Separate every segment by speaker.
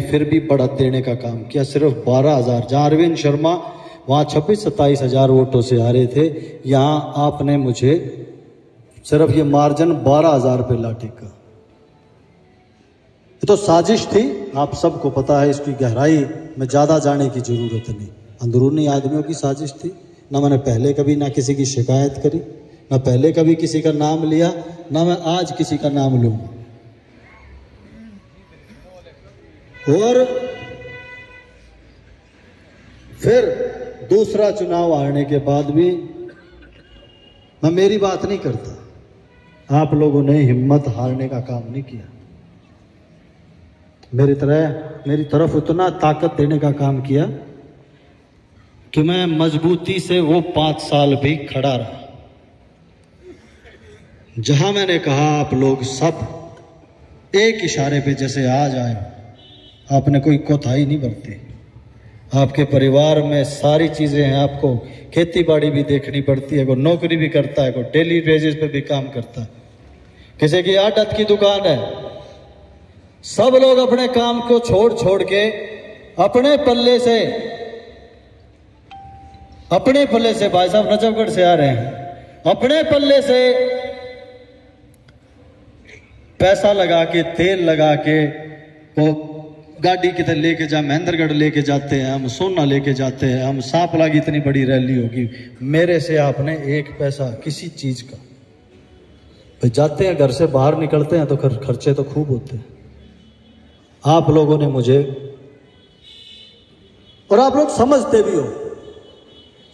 Speaker 1: फिर भी बढ़त देने का काम किया। सिर्फ 12,000, जहाँ अरविंद शर्मा वहाँ 26-27 हजार वोटों से आ रहे थे, यहाँ आपने मुझे सिर्फ ये मार्जिन 12,000 पे ला टिका। ये तो साजिश थी, आप सबको पता है, इसकी गहराई में ज़्यादा जाने की जरूरत नहीं। अंदरूनी आदमियों की साजिश थी। ना मैंने पहले कभी ना किसी की शिकायत करी, ना पहले कभी किसी का नाम लिया, ना मैं आज किसी का नाम लूंगा। और फिर दूसरा चुनाव हारने के बाद भी मैं मेरी बात नहीं करता। आप लोगों ने हिम्मत हारने का काम नहीं किया। मेरी तरफ उतना ताकत देने का काम किया कि मैं मजबूती से वो 5 साल भी खड़ा रहा। जहां मैंने कहा आप लोग सब एक इशारे पे जैसे आ जाए, आपने कोई कोताही नहीं बरती। आपके परिवार में सारी चीजें हैं, आपको खेती बाड़ी भी देखनी पड़ती है, कोई नौकरी भी करता है, कोई डेली बेसिस पे भी काम करता है, किसी की आड़त की दुकान है। सब लोग अपने काम को छोड़ छोड़ के अपने पल्ले से भाई साहब नजफगढ़ से आ रहे हैं, अपने पल्ले से पैसा लगा के, तेल लगा के वो गाड़ी किधर लेके जा, महेंद्रगढ़ लेके जाते हैं, हम सोना लेके जाते हैं, हम सांपला की इतनी बड़ी रैली होगी। मेरे से आपने एक पैसा किसी चीज का, भाई जाते हैं घर से बाहर निकलते हैं तो खर्चे तो खूब होते हैं। आप लोगों ने मुझे, और आप लोग समझते भी हो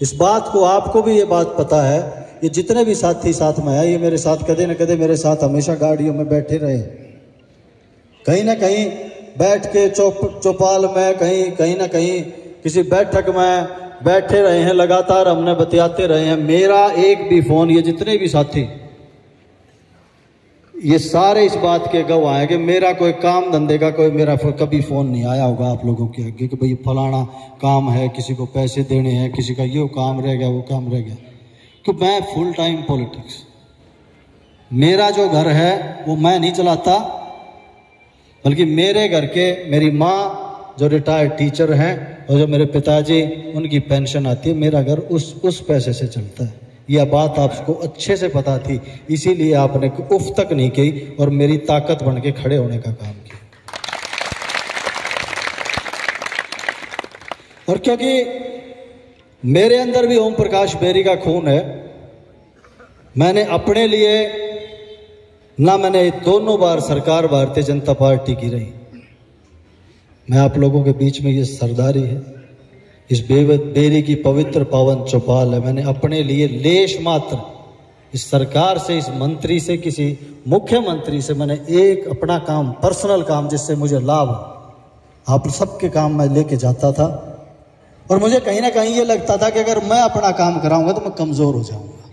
Speaker 1: इस बात को, आपको भी ये बात पता है, ये जितने भी साथी साथ में है, ये मेरे साथ कदे न कदे मेरे साथ हमेशा गाड़ियों में बैठे रहे, कहीं ना कहीं बैठ के चौपाल में, कहीं ना कहीं किसी बैठक में बैठे रहे हैं, लगातार हमने बतियाते रहे हैं। मेरा एक भी फोन, ये जितने भी साथी, ये सारे इस बात के गवाह हैं कि मेरा कोई काम धंधे का कोई मेरा कभी फोन नहीं आया होगा आप लोगों के आगे कि भाई फलाना काम है, किसी को पैसे देने हैं, किसी का ये काम रह गया, वो काम रह गया। कि मैं फुल टाइम पॉलिटिक्स, मेरा जो घर है वो मैं नहीं चलाता, बल्कि मेरे घर के, मेरी माँ जो रिटायर्ड टीचर हैं और जो मेरे पिताजी, उनकी पेंशन आती है, मेरा घर उस पैसे से चलता है। यह बात आपको अच्छे से पता थी, इसीलिए आपने उफ तक नहीं की और मेरी ताकत बन के खड़े होने का काम किया। और क्योंकि मेरे अंदर भी ओम प्रकाश बेरी का खून है, मैंने अपने लिए ना, मैंने दोनों बार सरकार भारतीय जनता पार्टी की रही, मैं आप लोगों के बीच में ये सरदारी है, इस बेरी की पवित्र पावन चौपाल है। मैंने अपने लिए लेश मात्र इस सरकार से, इस मंत्री से, किसी मुख्यमंत्री से मैंने एक अपना काम, पर्सनल काम जिससे मुझे लाभ, आप सबके काम मैं लेके जाता था। और मुझे कहीं ना कहीं ये लगता था कि अगर मैं अपना काम कराऊंगा तो मैं कमजोर हो जाऊंगा,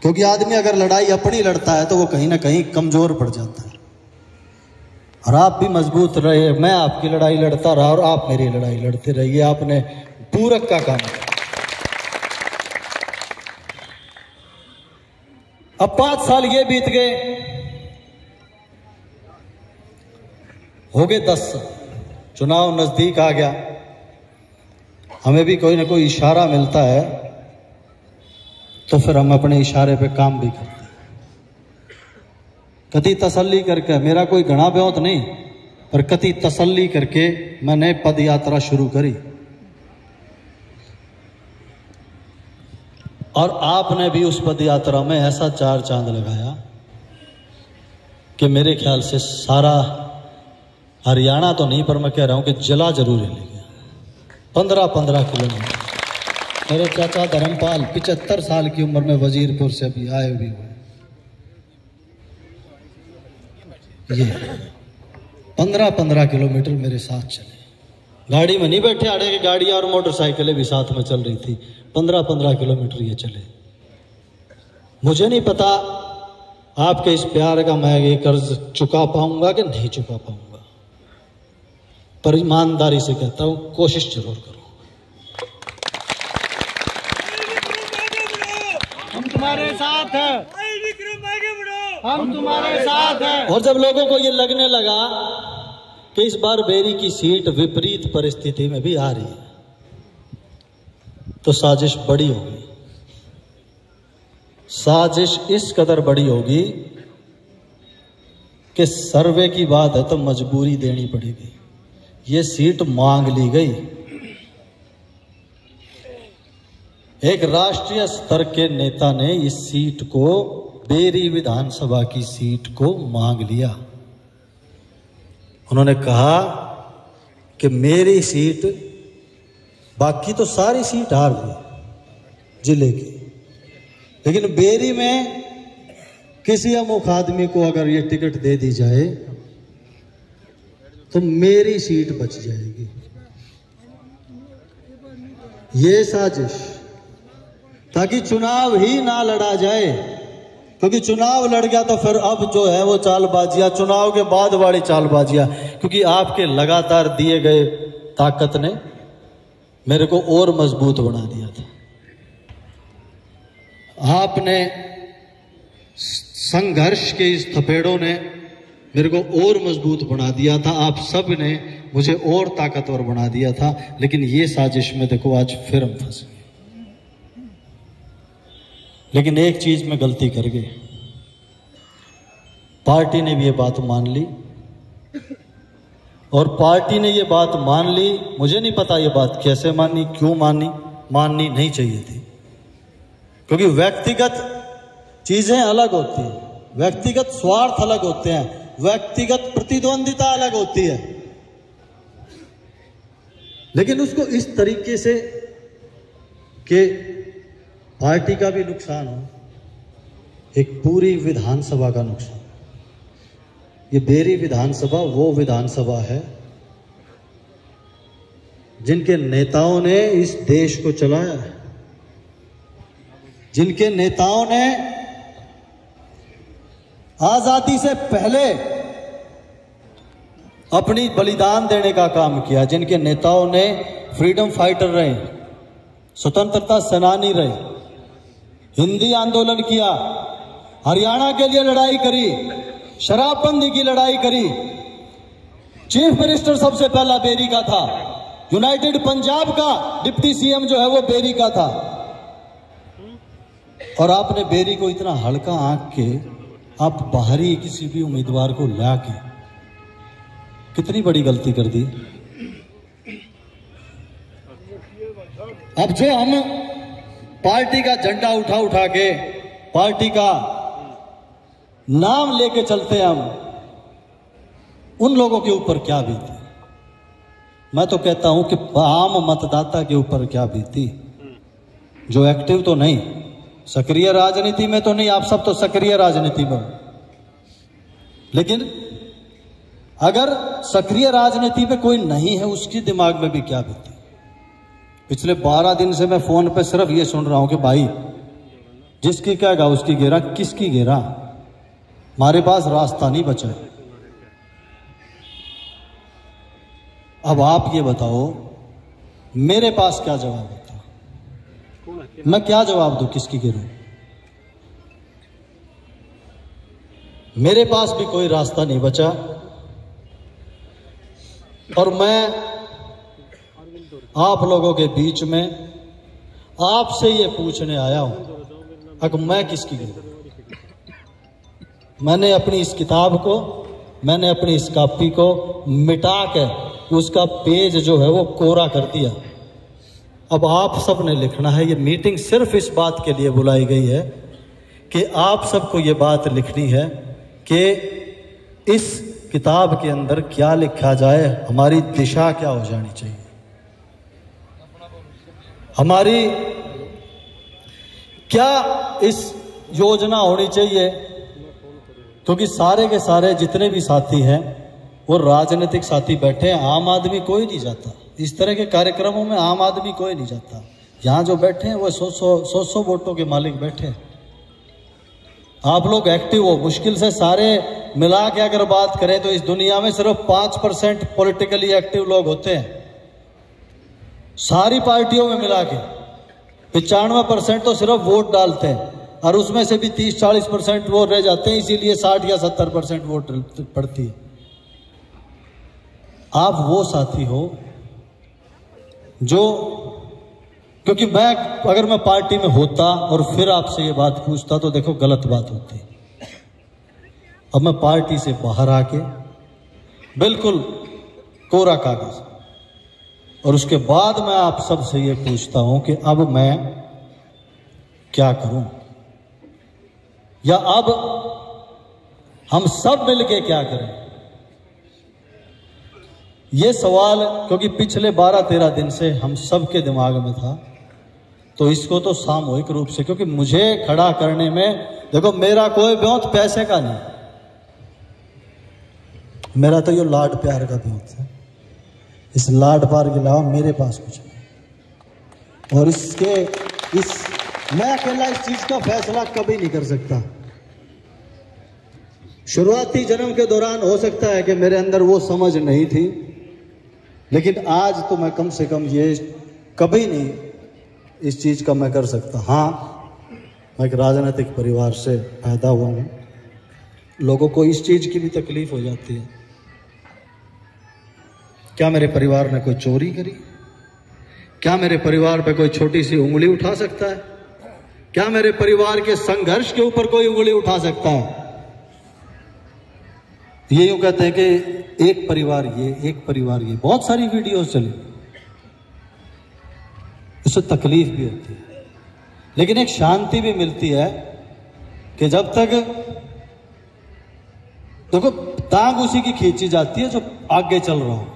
Speaker 1: क्योंकि आदमी अगर लड़ाई अपनी लड़ता है तो वो कहीं ना कहीं कमजोर पड़ जाता है। और आप भी मजबूत रहे, मैं आपकी लड़ाई लड़ता रहा और आप मेरी लड़ाई लड़ते रहिए, आपने पूरक का काम किया। अब 5 साल ये बीत गए, हो गए 10, चुनाव नजदीक आ गया, हमें भी कोई ना कोई इशारा मिलता है तो फिर हम अपने इशारे पे काम भी करते हैं। कति तसल्ली करके, मेरा कोई घना ब्योत नहीं, पर कति तसल्ली करके मैंने पद यात्रा शुरू करी। और आपने भी उस पद यात्रा में ऐसा 4 चांद लगाया कि मेरे ख्याल से सारा हरियाणा तो नहीं, पर मैं कह रहा हूं कि जिला जरूर ले गया। 15-15 किलोमीटर। मेरे चाचा धर्मपाल 75 साल की उम्र में वजीरपुर से अभी आए भी हुए, ये 15-15 किलोमीटर मेरे साथ चले, गाड़ी में नहीं बैठे, आड़े की गाड़ियां और मोटरसाइकिलें भी साथ में चल रही थी। 15-15 किलोमीटर ये चले। मुझे नहीं पता आपके इस प्यार का मैं ये कर्ज चुका पाऊंगा कि नहीं चुका पाऊंगा, पर ईमानदारी से कहता हूं कोशिश जरूर करो।
Speaker 2: हम तुम्हारे साथ हैं, हम तुम्हारे साथ हैं।
Speaker 1: और जब लोगों को ये लगने लगा कि इस बार बेरी की सीट विपरीत परिस्थिति में भी आ रही है, तो साजिश बड़ी होगी। साजिश इस कदर बड़ी होगी कि सर्वे की बात है तो मजबूरी देनी पड़ेगी। ये सीट मांग ली गई। एक राष्ट्रीय स्तर के नेता ने इस सीट को, बेरी विधानसभा की सीट को मांग लिया। उन्होंने कहा कि मेरी सीट, बाकी तो सारी सीट हार गई जिले की, लेकिन बेरी में किसी अमुख आदमी को अगर ये टिकट दे दी जाए तो मेरी सीट बच जाएगी। ये साजिश, ताकि चुनाव ही ना लड़ा जाए, क्योंकि चुनाव लड़ गया तो फिर अब जो है वो चालबाजियां, चुनाव के बाद वाली चालबाजियां, क्योंकि आपके लगातार दिए गए ताकत ने मेरे को और मजबूत बना दिया था। आपने संघर्ष के इस थपेड़ों ने मेरे को और मजबूत बना दिया था। आप सब ने मुझे और ताकतवर बना दिया था, लेकिन ये साजिश में देखो आज फिर हम फंस गए। लेकिन एक चीज में गलती कर गए, पार्टी ने भी ये बात मान ली, और पार्टी ने ये बात मान ली। मुझे नहीं पता ये बात कैसे मानी, क्यों मानी, माननी नहीं चाहिए थी, क्योंकि व्यक्तिगत चीजें अलग होती हैं, व्यक्तिगत स्वार्थ अलग होते हैं, व्यक्तिगत प्रतिद्वंदिता अलग होती है। लेकिन उसको इस तरीके से कि पार्टी का भी नुकसान हो, एक पूरी विधानसभा का नुकसान। ये बेरी विधानसभा वो विधानसभा है जिनके नेताओं ने इस देश को चलाया है, जिनके नेताओं ने आजादी से पहले अपनी बलिदान देने का काम किया, जिनके नेताओं ने फ्रीडम फाइटर रहे, स्वतंत्रता सेनानी रहे, हिंदी आंदोलन किया, हरियाणा के लिए लड़ाई करी, शराबबंदी की लड़ाई करी। चीफ मिनिस्टर सबसे पहला बेरी का था, यूनाइटेड पंजाब का डिप्टी सीएम जो है वो बेरी का था। और आपने बेरी को इतना हल्का आंक के आप बाहरी किसी भी उम्मीदवार को ला के कितनी बड़ी गलती कर दी। अब जो हम पार्टी का झंडा उठा उठा के, पार्टी का नाम लेके चलते हैं, हम उन लोगों के ऊपर क्या बीती। मैं तो कहता हूं कि आम मतदाता के ऊपर क्या बीती, जो एक्टिव तो नहीं, सक्रिय राजनीति में तो नहीं, आप सब तो सक्रिय राजनीति में, लेकिन अगर सक्रिय राजनीति में कोई नहीं है उसके दिमाग में भी क्या बीती। पिछले 12 दिन से मैं फोन पे सिर्फ ये सुन रहा हूं कि भाई जिसकी क्या गा उसकी गिरा, किसकी गिरा, हमारे पास रास्ता नहीं बचा। अब आप ये बताओ मेरे पास क्या जवाब होता, मैं क्या जवाब दूं, किसकी गिरूं। मेरे पास भी कोई रास्ता नहीं बचा, और मैं आप लोगों के बीच में आपसे ये पूछने आया हूं, अगर मैं किसकी गिरूं। मैंने अपनी इस किताब को, मैंने अपनी इस कॉपी को मिटा के उसका पेज जो है वो कोरा कर दिया। अब आप सब ने लिखना है। ये मीटिंग सिर्फ इस बात के लिए बुलाई गई है कि आप सबको ये बात लिखनी है कि इस किताब के अंदर क्या लिखा जाए, हमारी दिशा क्या हो जानी चाहिए, हमारी क्या इस योजना होनी चाहिए। क्योंकि सारे के सारे जितने भी साथी हैं वो राजनीतिक साथी बैठे हैं, आम आदमी कोई नहीं जाता इस तरह के कार्यक्रमों में, आम आदमी कोई नहीं जाता। यहाँ जो बैठे हैं वो 100 वोटों के मालिक बैठे हैं। आप लोग एक्टिव हो, मुश्किल से सारे मिला के अगर बात करें तो इस दुनिया में सिर्फ 5% पॉलिटिकली एक्टिव लोग होते हैं, सारी पार्टियों में मिला के। 95% तो सिर्फ वोट डालते हैं, और उसमें से भी 30-40% वो रह जाते हैं, इसीलिए 60 या 70% वोट पड़ती है। आप वो साथी हो जो, क्योंकि अगर मैं पार्टी में होता और फिर आपसे ये बात पूछता तो देखो गलत बात होती। अब मैं पार्टी से बाहर आके बिल्कुल कोरा कागज, और उसके बाद मैं आप सबसे ये पूछता हूं कि अब मैं क्या करूं, या अब हम सब मिलके क्या करें। ये सवाल क्योंकि पिछले 12-13 दिन से हम सबके दिमाग में था, तो इसको तो सामूहिक रूप से, क्योंकि मुझे खड़ा करने में, देखो मेरा कोई ब्योंत पैसे का नहीं, मेरा तो ये लाड प्यार का ब्योंत है। इस लाड प्यार के अलावा मेरे पास कुछ नहीं, और मैं अकेला इस चीज का फैसला कभी नहीं कर सकता। शुरुआती जन्म के दौरान हो सकता है कि मेरे अंदर वो समझ नहीं थी, लेकिन आज तो मैं कम से कम ये कभी नहीं इस चीज का मैं कर सकता। हाँ, मैं एक राजनीतिक परिवार से पैदा हुआ हूं, लोगों को इस चीज की भी तकलीफ हो जाती है। क्या मेरे परिवार ने कोई चोरी करी? क्या मेरे परिवार पे कोई छोटी सी उंगली उठा सकता है? क्या मेरे परिवार के संघर्ष के ऊपर कोई उंगली उठा सकता है? ये यूं कहते हैं कि एक परिवार ये, बहुत सारी वीडियोस चली, इससे तकलीफ भी होती है, लेकिन एक शांति भी मिलती है कि जब तक देखो टांग उसी की खींची जाती है जो आगे चल रहा हो,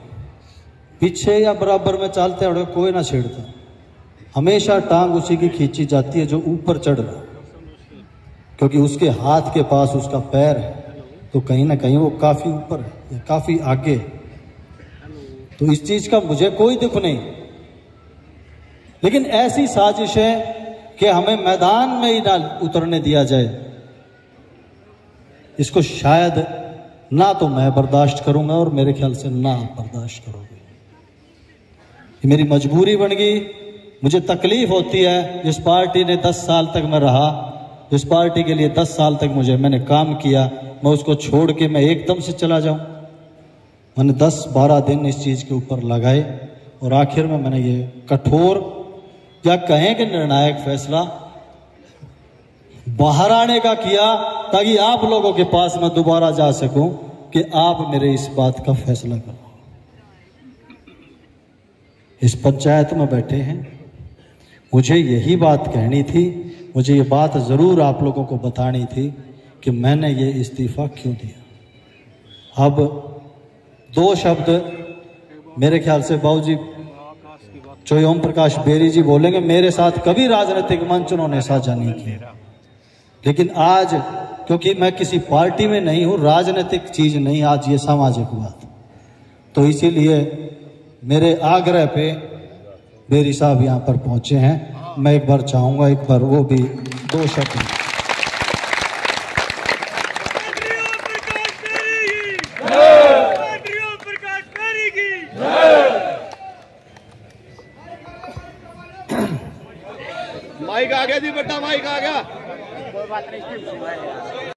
Speaker 1: पीछे या बराबर में चलते हैं कोई ना छेड़ता, हमेशा टांग उसी की खींची जाती है जो ऊपर चढ़ रहा है, क्योंकि उसके हाथ के पास उसका पैर है, तो कहीं ना कहीं वो काफी ऊपर है या काफी आगे। तो इस चीज का मुझे कोई दुख नहीं, लेकिन ऐसी साजिश है कि हमें मैदान में ही ना उतरने दिया जाए, इसको शायद ना तो मैं बर्दाश्त करूंगा और मेरे ख्याल से ना आप बर्दाश्त करोगे। ये मेरी मजबूरी बन गई, मुझे तकलीफ होती है। जिस पार्टी ने 10 साल तक मैं रहा, जिस पार्टी के लिए 10 साल तक मैंने काम किया, मैं उसको छोड़ के मैं एकदम से चला जाऊं। मैंने 10-12 दिन इस चीज के ऊपर लगाए और आखिर में मैंने ये कठोर या कहें कि निर्णायक फैसला बाहर आने का किया, ताकि आप लोगों के पास मैं दोबारा जा सकूं कि आप मेरे इस बात का फैसला करो। इस पंचायत में बैठे हैं, मुझे यही बात कहनी थी, मुझे ये बात जरूर आप लोगों को बतानी थी कि मैंने ये इस्तीफा क्यों दिया। अब 2 शब्द मेरे ख्याल से बाबूजी जो ओम प्रकाश बेरी जी बोलेंगे, मेरे साथ कभी राजनीतिक मंच उन्होंने साझा नहीं किया, लेकिन आज क्योंकि मैं किसी पार्टी में नहीं हूं, राजनीतिक चीज नहीं, आज ये सामाजिक बात, तो इसीलिए मेरे आग्रह पे बेरी साहब यहाँ पर पहुंचे हैं। मैं एक बार चाहूंगा, एक बार वो भी 2 शब्द।
Speaker 2: माइक आ गया जी, बेटा माइक आ गया।